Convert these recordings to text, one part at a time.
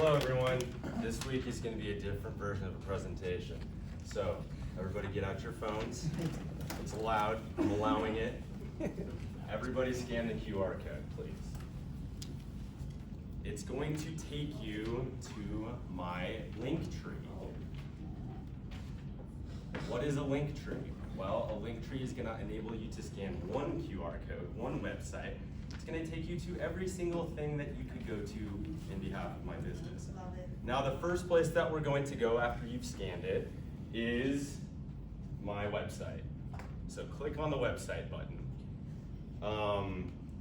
Hello everyone. This week is going to be a different version of a presentation. So everybody get out your phones. It's allowed. I'm allowing it. Everybody scan the QR code, please. It's going to take you to my link tree. What is a link tree? Well, a link tree is going to enable you to scan one QR code, one website. It's going to take you to every single thing that you could go to in behalf of my business. Love it. Now, the first place that we're going to go after you've scanned it is my website. So click on the website button.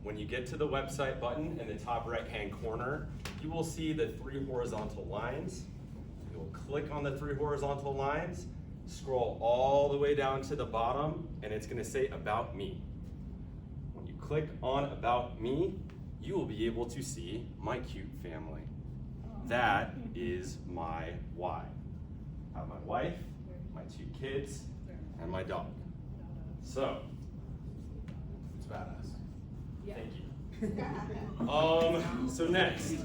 When you get to the website button in the top right-hand corner, you will see the 3 horizontal lines. You will click on the 3 horizontal lines, scroll all the way down to the bottom, and it's going to say About Me. When you click on About Me, you will be able to see my cute family. That is my why. I have my wife, my 2 kids, and my dog. So, it's badass. Yeah. Thank you. So next, you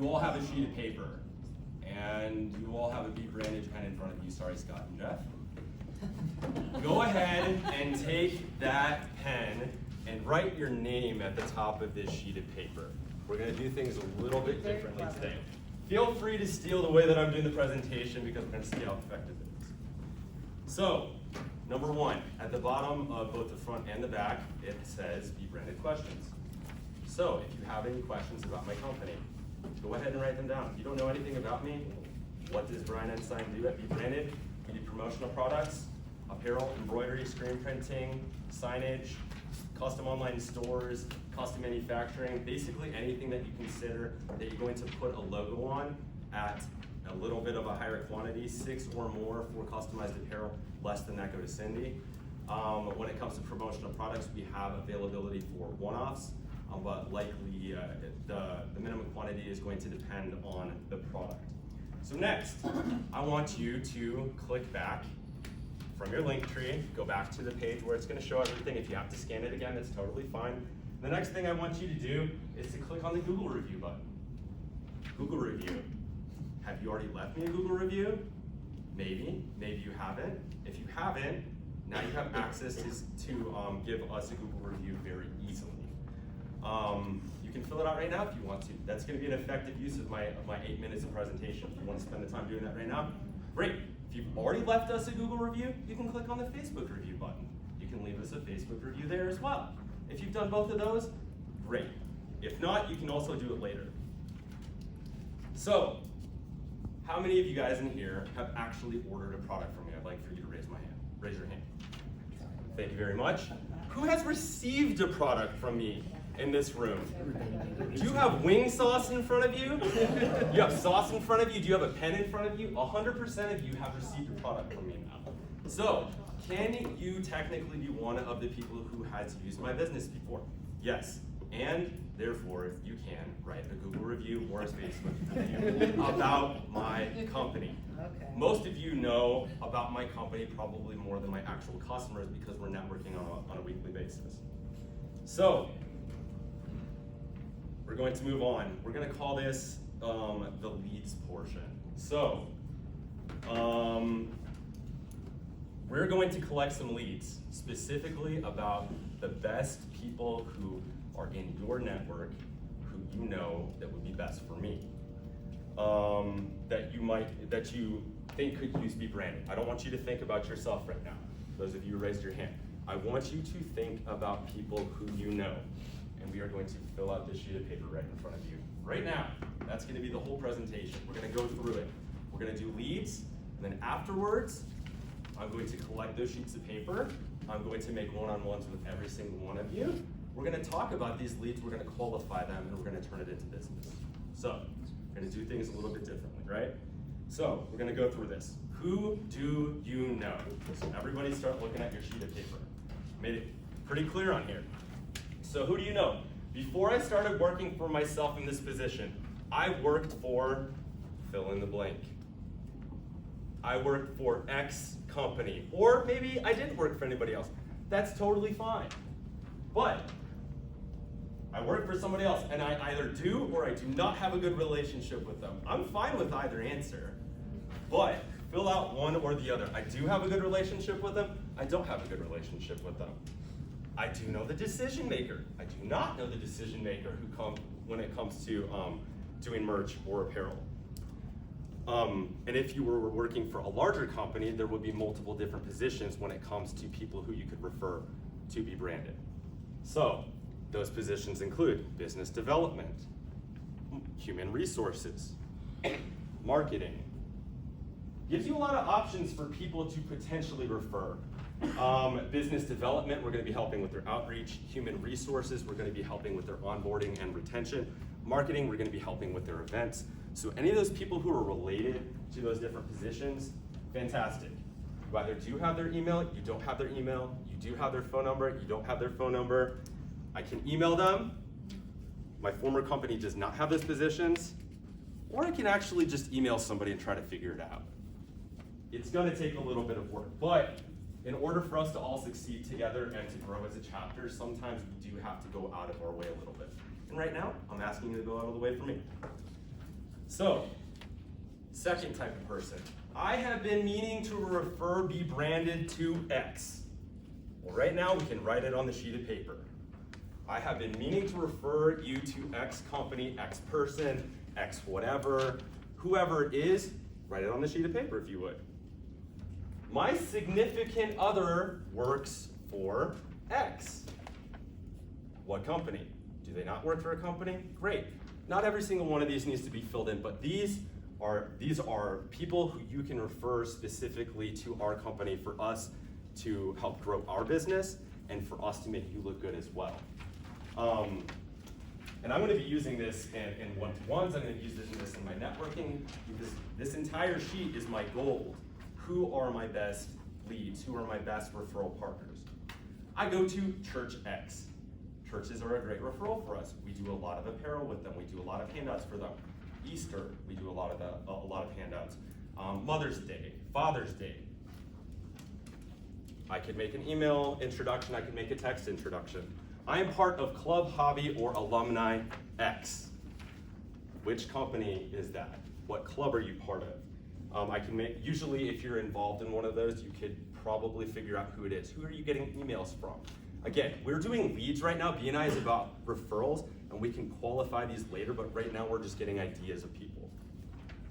all have a sheet of paper, and you all have a Be Branded pen in front of you. Sorry, Scott and Jeff. Go ahead and take that pen and write your name at the top of this sheet of paper. We're going to do things a little bit differently today. Feel free to steal the way that I'm doing the presentation because we're going to see how effective it is. So, number 1, at the bottom of both the front and the back, it says Be Branded Questions. So, if you have any questions about my company, go ahead and write them down. If you don't know anything about me, what does Brian Ensign do at Be Branded? We do promotional products, apparel, embroidery, screen printing, signage, custom online stores, custom manufacturing, basically anything that you consider that you're going to put a logo on at a little bit of a higher quantity, 6 or more for customized apparel, less than that go to Cindy. When it comes to promotional products, we have availability for one-offs, but likely the minimum quantity is going to depend on the product. So next, I want you to click back from your link tree, go back to the page where it's going to show everything. If you have to scan it again, that's totally fine. The next thing I want you to do is to click on the Google review button. Google review. Have you already left me a Google review? Maybe you haven't. If you haven't, now you have access to give us a Google review very easily. You can fill it out right now if you want to. That's going to be an effective use of my 8 minutes of presentation. If you want to spend the time doing that right now, great. If you've already left us a Google review, you can click on the Facebook review button. You can leave us a Facebook review there as well. If you've done both of those, great. If not, you can also do it later. So, how many of you guys in here have actually ordered a product from me? I'd like for you to raise your hand. Thank you very much. Who has received a product from me in this room? Do you have wing sauce in front of you? You have sauce in front of you? Do you have a pen in front of you? 100% of you have received a product from me now. So, can you technically be one of the people who has used my business before? Yes. And therefore, you can write a Google review or a Facebook review about my company. Okay. Most of you know about my company probably more than my actual customers because we're networking on a weekly basis. So, we're going to move on. We're going to call this the leads portion. So, we're going to collect some leads, specifically about the best people who are in your network, who you know that would be best for me, that you think could use Be Branded. I don't want you to think about yourself right now. Those of you who raised your hand. I want you to think about people who you know, and we are going to fill out this sheet of paper right in front of you right now. That's going to be the whole presentation. We're going to go through it. We're going to do leads, and then afterwards, I'm going to collect those sheets of paper. I'm going to make one-on-ones with every single one of you. We're going to talk about these leads, we're going to qualify them, and we're going to turn it into business. So, we're going to do things a little bit differently, right? So, we're going to go through this. Who do you know? So everybody start looking at your sheet of paper. Made it pretty clear on here. So who do you know? Before I started working for myself in this position, I worked for fill in the blank. I worked for X company, or maybe I didn't work for anybody else. That's totally fine. But I work for somebody else, and I either do or I do not have a good relationship with them. I'm fine with either answer, but fill out one or the other. I do have a good relationship with them. I don't have a good relationship with them. I do know the decision maker. I do not know the decision maker when it comes to doing merch or apparel. And if you were working for a larger company, there would be multiple different positions when it comes to people who you could refer to be branded. So those positions include business development, human resources, marketing. Gives you a lot of options for people to potentially refer. Business development, we're going to be helping with their outreach. Human resources, we're going to be helping with their onboarding and retention. Marketing, we're going to be helping with their events. So any of those people who are related to those different positions, fantastic. You either do have their email, you don't have their email, you do have their phone number, you don't have their phone number. I can email them. My former company does not have those positions. Or I can actually just email somebody and try to figure it out. It's going to take a little bit of work, but in order for us to all succeed together and to grow as a chapter, sometimes we do have to go out of our way a little bit. And right now, I'm asking you to go out of the way for me. So, second type of person. I have been meaning to refer be branded to X. Well, right now, we can write it on the sheet of paper. I have been meaning to refer you to X company, X person, X whatever, whoever it is, write it on the sheet of paper if you would. My significant other works for X. What company? Do they not work for a company? Great. Not every single one of these needs to be filled in, but these are people who you can refer specifically to our company for us to help grow our business and for us to make you look good as well. And I'm going to be using this in one-to-ones. I'm going to use this in my networking. This entire sheet is my gold. Who are my best leads? Who are my best referral partners? I go to Church X. Churches are a great referral for us. We do a lot of apparel with them. We do a lot of handouts for them. Easter, we do a lot of handouts. Mother's Day, Father's Day. I could make an email introduction. I could make a text introduction. I am part of Club, Hobby, or Alumni X. Which company is that? What club are you part of? Usually if you're involved in one of those, you could probably figure out who it is. Who are you getting emails from? Again, we're doing leads right now. B&I is about referrals, and we can qualify these later, but right now we're just getting ideas of people.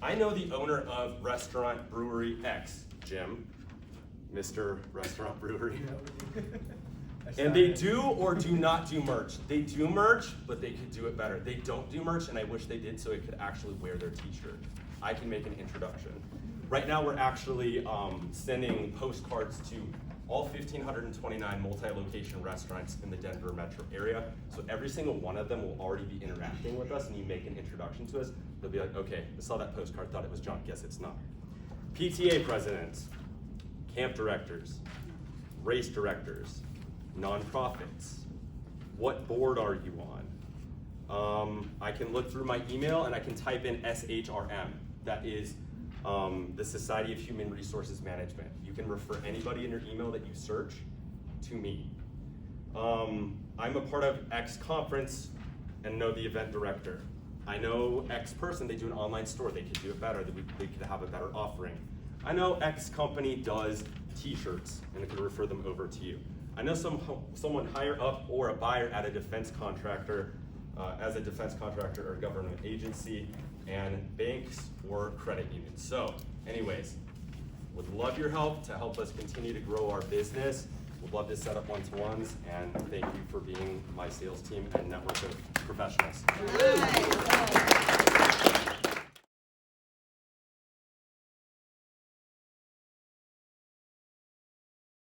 I know the owner of Restaurant Brewery X, Jim, Mr. Restaurant Brewery. And they do or do not do merch. They do merch, but they could do it better. They don't do merch, and I wish they did so it could actually wear their t-shirt. I can make an introduction. Right now we're actually sending postcards to all 1,529 multi-location restaurants in the Denver metro area. So every single one of them will already be interacting with us, and you make an introduction to us, they'll be like, okay, I saw that postcard, thought it was junk, guess it's not. PTA presidents, camp directors, race directors, nonprofits. What board are you on? I can look through my email and I can type in SHRM. That is the Society of Human Resources Management. You can refer anybody in your email that you search to me. I'm a part of X conference and know the event director. I know X person, they do an online store, they could do it better, they could have a better offering. I know X company does t-shirts and it could refer them over to you. I know someone higher up or a buyer at a defense contractor, as a defense contractor or government agency, and banks or credit unions. So anyways, would love your help to help us continue to grow our business. Would love to set up one-to-ones, and thank you for being my sales team and network of professionals. Nice.